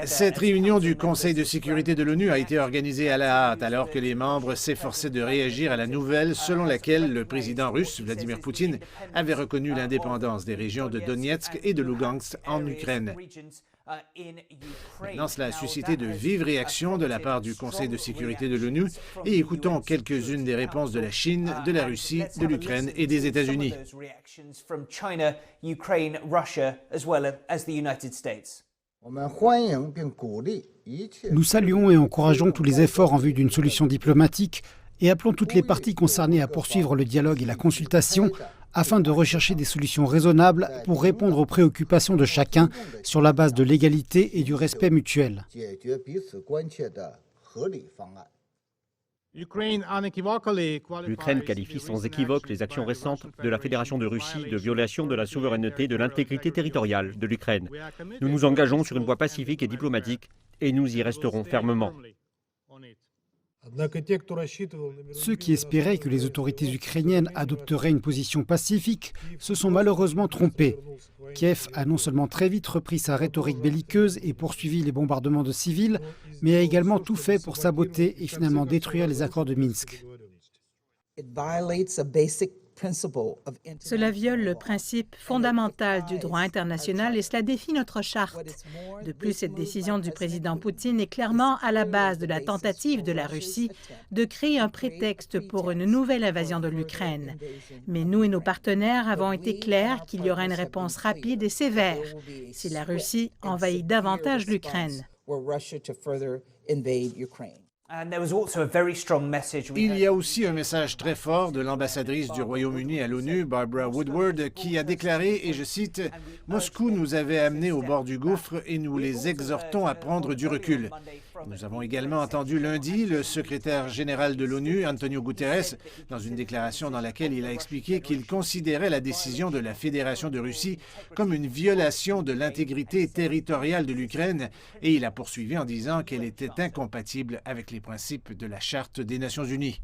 Cette réunion du Conseil de sécurité de l'ONU a été organisée à la hâte alors que les membres s'efforçaient de réagir à la nouvelle selon laquelle le président russe, Vladimir Poutine, avait reconnu l'indépendance des régions de Donetsk et de Lugansk en Ukraine. Maintenant, cela a suscité de vives réactions de la part du Conseil de sécurité de l'ONU et écoutons quelques-unes des réponses de la Chine, de la Russie, de l'Ukraine et des États-Unis. Nous saluons et encourageons tous les efforts en vue d'une solution diplomatique et appelons toutes les parties concernées à poursuivre le dialogue et la consultation afin de rechercher des solutions raisonnables pour répondre aux préoccupations de chacun sur la base de l'égalité et du respect mutuel. L'Ukraine qualifie sans équivoque les actions récentes de la Fédération de Russie de violation de la souveraineté et de l'intégrité territoriale de l'Ukraine. Nous nous engageons sur une voie pacifique et diplomatique et nous y resterons fermement. Ceux qui espéraient que les autorités ukrainiennes adopteraient une position pacifique se sont malheureusement trompés. Kiev a non seulement très vite repris sa rhétorique belliqueuse et poursuivi les bombardements de civils, mais a également tout fait pour saboter et finalement détruire les accords de Minsk. Cela viole le principe fondamental du droit international et cela défie notre charte. De plus, cette décision du président Poutine est clairement à la base de la tentative de la Russie de créer un prétexte pour une nouvelle invasion de l'Ukraine. Mais nous et nos partenaires avons été clairs qu'il y aura une réponse rapide et sévère si la Russie envahit davantage l'Ukraine. Il y a aussi un message très fort de l'ambassadrice du Royaume-Uni à l'ONU, Barbara Woodward, qui a déclaré, et je cite, « Moscou nous avait amenés au bord du gouffre et nous les exhortons à prendre du recul. » Nous avons également entendu lundi le secrétaire général de l'ONU, Antonio Guterres, dans une déclaration dans laquelle il a expliqué qu'il considérait la décision de la Fédération de Russie comme une violation de l'intégrité territoriale de l'Ukraine et il a poursuivi en disant qu'elle était incompatible avec les principes de la Charte des Nations unies.